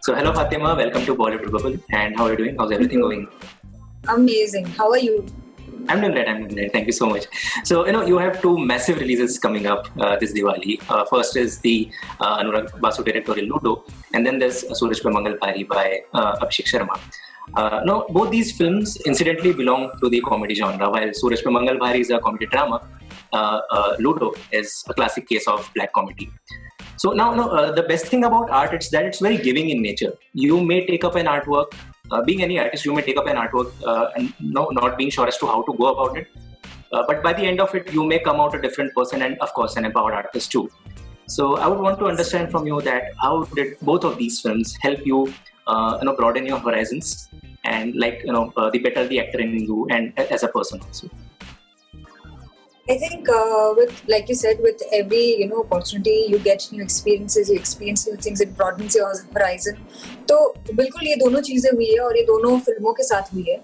So hello Fatima, welcome to Bollywood Bubble. And how are you doing? How's everything going? Amazing. How are you? I'm doing great. Thank you so much. So, you have two massive releases coming up this Diwali. First is the Anurag Basu directorial Ludo, and then there's Suraj by Mangal Bhari by Abhishek Sharma. Now, both these films incidentally belong to the comedy genre, while Suraj by Mangal Bhari is a comedy drama. Ludo is a classic case of black comedy. So now, the best thing about art is that it's very giving in nature. You may take up an artwork. Being any artist, you may take up an artwork and not being sure as to how to go about it. But by the end of it, you may come out a different person and, of course, an empowered artist too. So I would want to understand from you that how did both of these films help you, broaden your horizons and the better the actor in you and as a person also. I think with, like you said, with every opportunity, you get new experiences, you experience new things, it broadens your horizon. तो बिल्कुल ये दोनों चीजें हुई है और ये दोनों फिल्मों के साथ हुई है.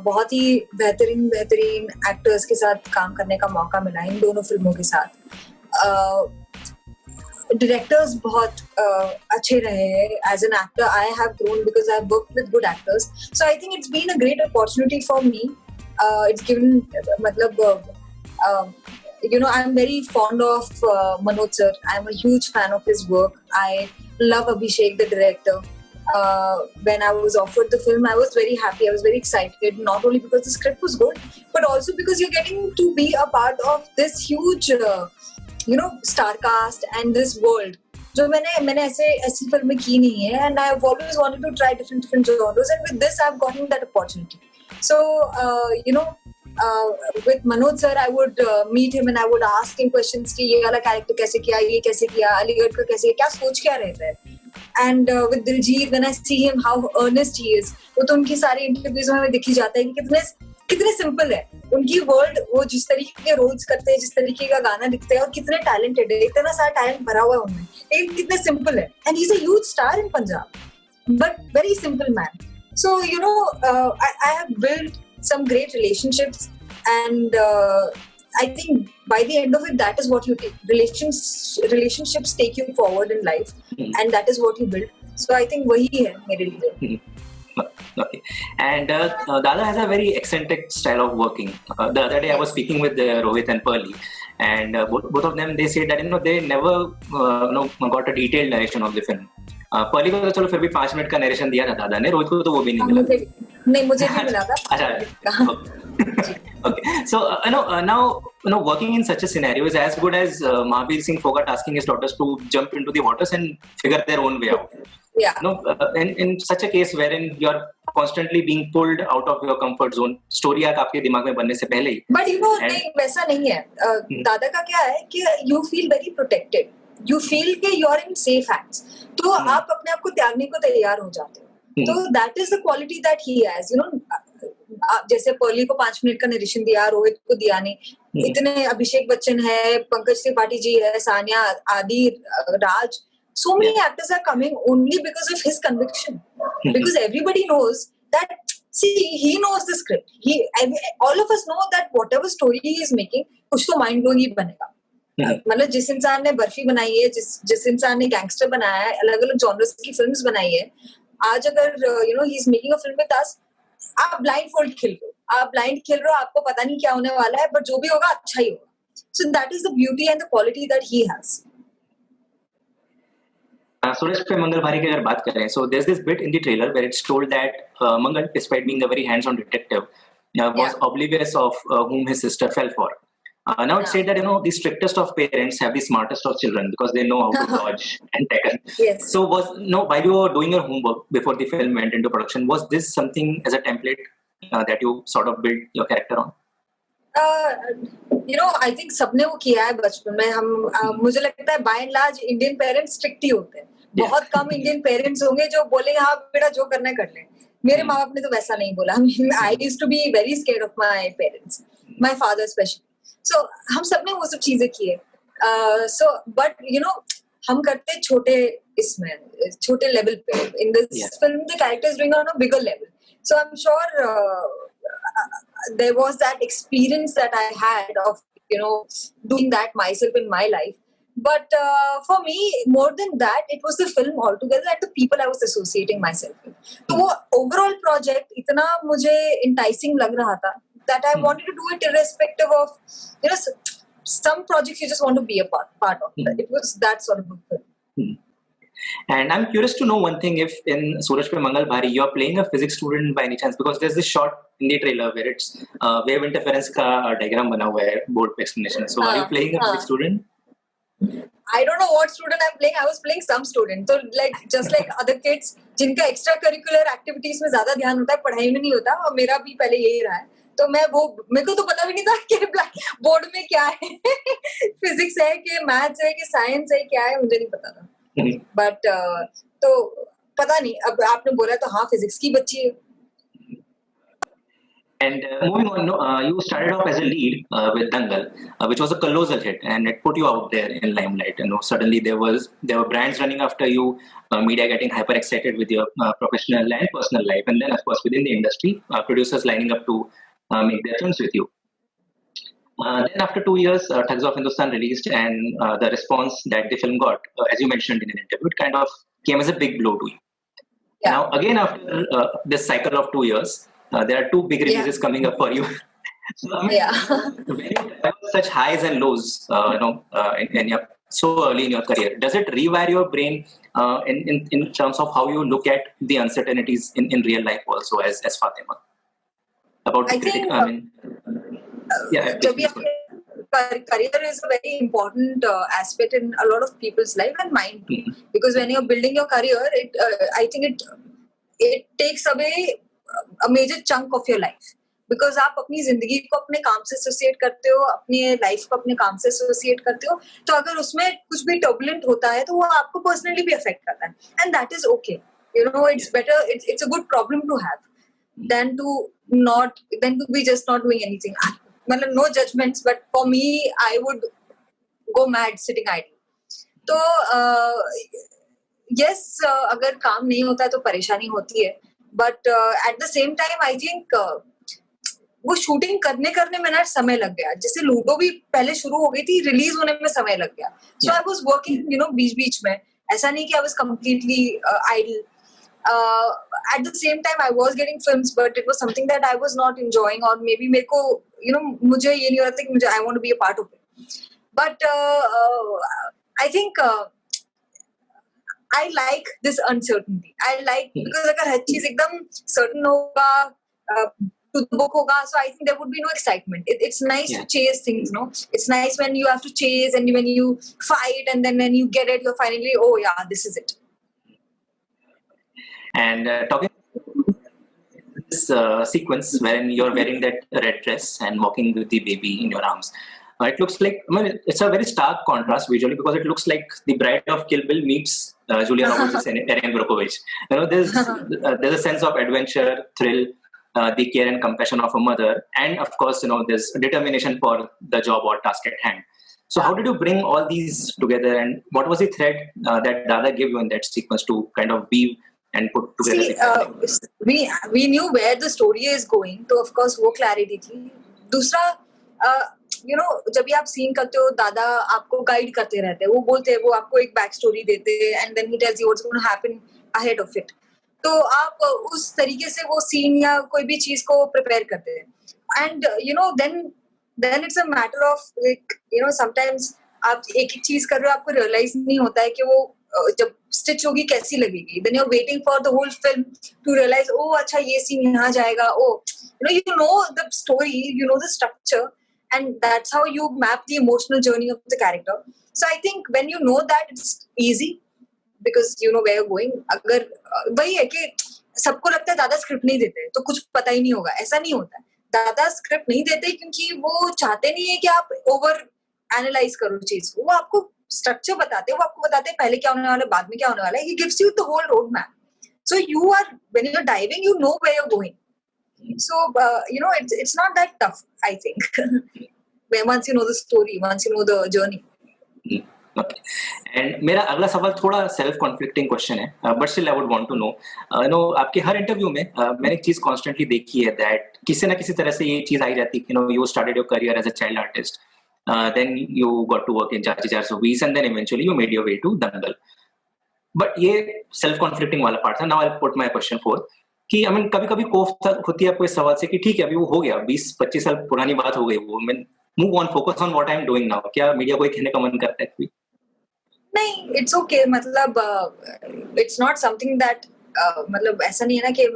बहुत ही बेहतरीन एक्टर्स के साथ काम करने का मौका मिला इन दोनों फिल्मों के साथ. Directors बहुत अच्छे रहे हैं. As an actor, I have grown because I have worked with good actors. So I think it's been a great opportunity for me. It's given I'm very fond of Manoj sir. I'm a huge fan of his work. I love Abhishek, the director. When I was offered the film, I was very happy. I was very excited, not only because the script was good, but also because you're getting to be a part of this huge, star cast and this world. जो मैंने ऐसी फिल्में की नहीं है, and I've always wanted to try different genres, and with this I've gotten that opportunity. So with Manoj sir, I would meet him and I would ask him questions कि ये वाला character कैसे किया, ये कैसे किया, अलीगढ़ का कैसे, क्या सोच क्या रहता है. And with Diljit, when I see him, how earnest he is, वो तो उनकी सारी इंटरव्यूज में दिखी जाता है कि कितने सिंपल है उनकी वर्ल्ड. वो जिस तरीके के रोल्स करते हैं, जिस तरीके का गाना दिखता है और कितने टैलेंटेड है, इतना सारा टैलेंट भरा हुआ है उनमें, लेकिन कितने सिंपल है. And he's a huge star in Punjab, but very simple man. So I have built some great relationships, and I think by the end of it, that is what you take. Relationships take you forward in life, and that is what you build. So I think वही है मेरे लिए. Okay. And Dada has a very eccentric style of working. The other day I was speaking with Rohit and Pearly, and both of them, they said that they never got a detailed narration of the film. Pearly को तो चलो फिर भी 5 minute का narration दिया था दादा ने, रोहित को तो वो भी नहीं मिला. मुझे भी मिला था. Okay. So now working in such a scenario is as good as Mahavir Singh Fogart asking his daughters to jump into the waters and figure their own way out. Yeah. In such a case wherein you are constantly being pulled out of your comfort zone, story आग आपके दिमाग में बनने से पहले ही. But नहीं वैसा नहीं है. दादा का क्या है कि you feel very protected. You feel कि you are in safe hands. तो आप अपने आप को त्यागने को तैयार हो जाते हो. तो that is the quality that he has. जैसे पर्ली को 5 मिनट का नरेशन दिया, रोहित को दिया नहीं. इतने अभिषेक बच्चन है, पंकज त्रिपाठी जी है, सानिया, आदि, राज. So many actors are coming only because of his conviction. Because everybody knows that, he knows the script. All of us know that whatever story he is making, कुछ तो mind blowing ही बनेगा. मतलब जिस इंसान ने बर्फी बनाई है, जिस इंसान ने गैंगस्टर बनाया है, अलग-अलग जॉनर्स की फिल्म्स बनाई है, आज अगर he is making a film with us, आप blindfold खेल रहे हो, आपको पता नहीं क्या होने वाला है, but जो भी होगा अच्छा ही होगा. So that is the beauty and the quality that he has. Suraj पे मंगल भारी की अगर बात करें, so there's this bit in the trailer where it's told that Mangal, despite being a very hands-on detective, was oblivious of whom his sister fell for. Now it's said that the strictest of parents have the smartest of children because they know how to dodge and tackle. Yes. So while you were doing your homework before the film went into production, was this something as a template that you sort of built your character on? I think सबने वो किया है बचपन में. मुझे लगता है by and large Indian parents strict ही होते हैं. बहुत कम Indian parents होंगे जो बोलेंगे हाँ बेटा जो करना है कर ले. मेरे माँ बाप ने तो वैसा नहीं बोला. I used to be very scared of my parents, my father especially. So हम सबने वो सब चीजें की है. But हम करते छोटे level पे. In this film, the character is doing on a bigger level. So I'm sure there was that experience that I had of doing that myself in my life. But for me, more than that, it was the film altogether and the people I was associating myself with. तो वो overall project इतना मुझे enticing लग रहा था that I wanted to do it irrespective of, you know, some projects you just want to be a part of. It was that sort of a film. And I'm curious to know one thing, if in Suraj Pe Mangal Bhari you're playing a physics student by any chance, because there's this shot in the trailer where it's wave interference ka diagram bana hua hai board pe explanation. So are you playing a physics student? I don't know what student I'm playing. I was playing some student. So like just like other kids जिनका extra curricular activities में ज़्यादा ध्यान होता है, पढ़ाई में नहीं होता, और मेरा भी पहले यही रहा है. तो मैं वो, मेरे को तो पता भी नहीं था कि ब्लैक बोर्ड में क्या है, फिजिक्स है कि मैथ्स है कि साइंस है, क्या है, मुझे नहीं पता था. बट तो पता नहीं, अब आपने बोला तो हाँ, फिजिक्स की बच्ची है. And moving on, you started off as a lead with Dangal, which was a colossal hit, and it put you out there in limelight. Suddenly there were brands running after you, media getting hyper excited with your professional and personal life, and then of course within the industry, producers lining up to make their films with you. Then after 2 years, Thugs of Hindustan released, and the response that the film got, as you mentioned in an interview, it kind of came as a big blow to you. Yeah. Now again, after this cycle of 2 years, there are 2 big releases coming up for you. So I mean, when you have such highs and lows, in your, so early in your career, does it rewire your brain in terms of how you look at the uncertainties in real life also as Fatima? About the career is a very important aspect in a lot of people's life, and mine too. Because when you're building your career, I think it takes away a major chunk of your life. Because आप अपनी जिंदगी को अपने काम से associate करते हो, अपनी लाइफ को अपने काम से एसोसिएट करते हो, तो अगर उसमें कुछ भी टर्बुलेंट होता है तो वो आपको पर्सनली भी अफेक्ट करता है, and that is okay. It's better, it's a good problem to have than to be just not doing anything. No judgments, but for me, I would go mad sitting idle. तो yes, अगर काम नहीं होता है तो परेशानी होती है, but at the same time I think वो शूटिंग करने में ना समय लग गया. जैसे लूडो भी पहले शुरू हो गई थी, रिलीज होने में समय लग गया. So I was working, बीच में. ऐसा नहीं कि I was completely idle. At the same time, I was getting films, but it was something that I was not enjoying, or maybe मेरे को, मुझे ये नहीं हो रहा था कि I want to be a part of it. But I think I like this uncertainty. I like, because अगर हर चीज एकदम certain होगा, to the book hoga, so I think there would be no excitement. It's nice to chase things, It's nice when you have to chase, and when you fight, and then when you get it, you're finally, oh yeah, this is it. And talking this sequence when you're wearing that red dress and walking with the baby in your arms, it looks like, it's a very stark contrast visually, because it looks like the bride of Kill Bill meets Julia Roberts' Erin Brockovich. There's a sense of adventure, thrill, the care and compassion of a mother, and of course, there's determination for the job or task at hand. So how did you bring all these together, and what was the thread that Dada gave you in that sequence to kind of weave and put together? We knew where the story is going, so of course वो clarity थी. दूसरा, जब भी आप scene करते हो, दादा आपको गाइड करते रहते हैं. वो बोलते हैं, वो आपको एक बैक स्टोरी देते हैं, and then he tells you what's going to happen ahead of it. तो आप उस तरीके से वो सीन या कोई भी चीज को प्रिपेयर करते हैं. And then it's a matter of like, sometimes आप एक चीज कर रहे हो, आपको रियलाइज नहीं होता है कि वो जब स्टिच होगी कैसी लगेगी. Then you're waiting for the whole film to realize, oh अच्छा ये सीन यहाँ जाएगा. Oh, you know the story, you know the structure, and that's how you map the emotional journey of the character. So I think when you know that, it's easy because you know where you're going. अगर वही है कि सबको लगता है दादा script नहीं देते तो कुछ पता ही नहीं होगा. ऐसा नहीं होता है. दादा स्क्रिप्ट नहीं देते क्योंकि वो चाहते नहीं है कि आप ओवर एनालाइज करो चीज को. वो आपको स्ट्रक्चर बताते हैं, वो आपको बताते हैं पहले क्या होने वाला है, बाद में क्या होने वाला है. He gives you the whole road map. So you are, when you're diving, you know where you're going. So it's not that tough, I think. Once you know the story, once you know the journey. Okay. And मेरा अगला सवाल थोड़ा self conflicting question है, but still I would want to know. आपके हर interview में मैंने एक चीज कॉन्स्टेंटली देखी है दैट किसी ना किसी तरह से ये चीज आई जाती है. You started your career as a child artist, then you got to work in Chachi 420, and then eventually you made your way to Dangal. But ये सेल्फ कॉन्फ्लिक्टिंग वाला पार्ट था. Now I put my question fourth कि I mean कभी-कभी कोफ होती है आपको इस सवाल से कि ठीक है अभी वो हो गया, 20-25 साल पुरानी बात हो गई वो, I mean move on, focus on what I am doing now. क्या मीडिया को कहने का मन करता है कभी? नहीं, इट्स ओके. मतलब इट्स नॉट समथिंग दैट मतलब ऐसा नहीं है ना कि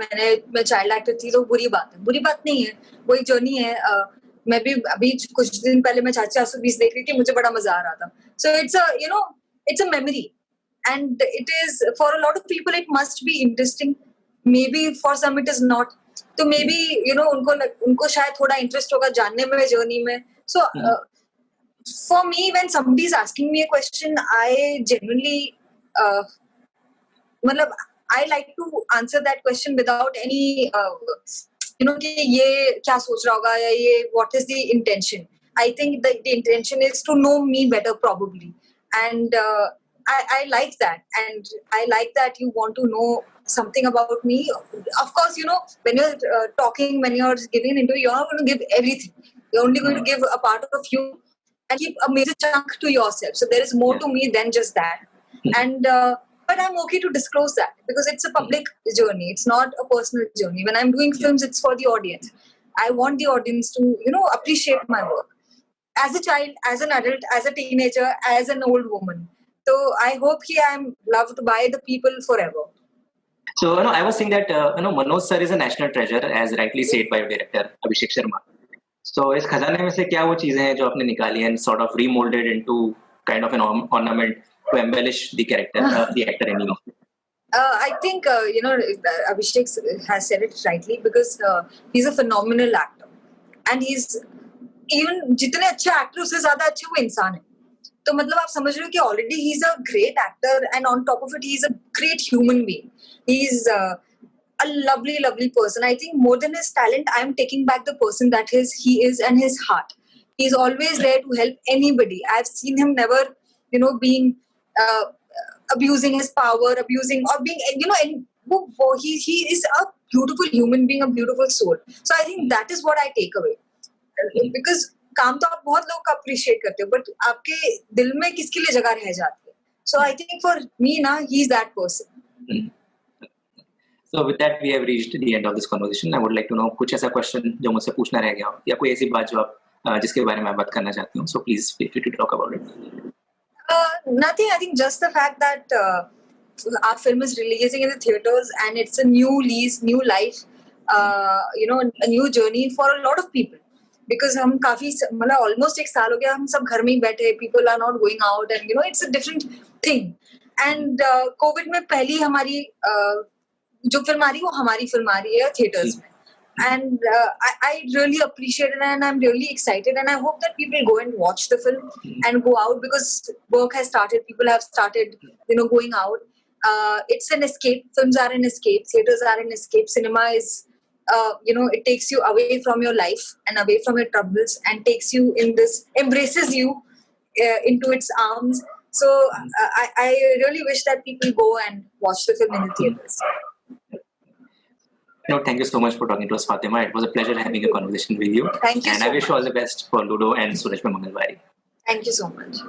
मैं चाइल्ड एक्टर थी तो बुरी बात है. बुरी बात नहीं है, वो एक जर्नी है. मैं भी अभी कुछ दिन पहले मैं चाची 420 देख रही थी, मुझे बड़ा मजा आ रहा था. So it's a you know it's a memory and it is for a lot of people it must be interesting, maybe for some it is not. तो maybe you know उनको शायद थोड़ा इंटरेस्ट होगा जानने में जर्नी में. So for me when somebody is asking me a question I genuinely मतलब I like to answer that question without any you know कि ये क्या सोच रहा होगा या ये what is the intention. I think the intention is to know me better probably, and I like that, and I like that you want to know something about me. Of course, you know, when you're talking, when you're giving an interview, you're not going to give everything. You're only going to give a part of you and keep a major chunk to yourself. So there is more to me than just that. And but I'm okay to disclose that because it's a public journey. It's not a personal journey. When I'm doing films, it's for the audience. I want the audience to, you know, appreciate my work. As a child, as an adult, as a teenager, as an old woman. So I hope I'm loved by the people forever. So I was saying that Manoj sir is a national treasure, as rightly said by your director Abhishek Sharma. So इस खजाने में से क्या वो चीजें हैं जो आपने निकाली and sort of remolded into kind of an ornament to embellish the character, the actor anyway? I think Abhishek has said it rightly because he's a phenomenal actor, and he's even जितने अच्छे actor उससे ज़्यादा अच्छे वो इंसान है. तो मतलब आप समझ रहे हो कि already he's a great actor and on top of it he's a great human being. He's a lovely person. I think more than his talent, I am taking back the person that he is and his heart. He's always there to help anybody. I've seen him never, you know, being abusing his power, abusing or being, you know, and he is a beautiful human being, a beautiful soul. So I think that is what I take away. Because काम तो आप बहुत लोग का appreciate करते हो, but आपके दिल में किसके लिए जगह रह जाती है. So I think for me ना, he's that person. So with that we have reached the end of this conversation. I would like to know कुछ ऐसा question जो मुझसे पूछना रह गया हो या कोई ऐसी बात जो आप जिसके बारे में आप बात करना चाहती हूँ. So please feel free to talk about it. Nothing. I think just the fact that our film is releasing in the theaters and it's a new lease, new life, you know, a new journey for a lot of people. Because हम काफी मतलब almost एक साल हो गया हम सब घर में ही बैठे, people are not going out and you know it's a different thing. And COVID में पहली हमारी जो फिल्म आ रही है वो हमारी फिल्म आ रही है थिएटर्स में. And I really appreciate it and I'm really excited and I hope that people go and watch the film and go out because work has started, people have started, you know, going out. It's an escape. Films are an escape. Theaters are an escape. Cinema is you know, it takes you away from your life and away from your troubles and takes you in this, embraces you into its arms. So I really wish that people go and watch the film in the theaters. No, thank you so much for talking to us, Fatima. It was a pleasure having a conversation with you. Thank you and so I wish you all the best for Ludo and Suraj Mangal Bhari. Thank you so much.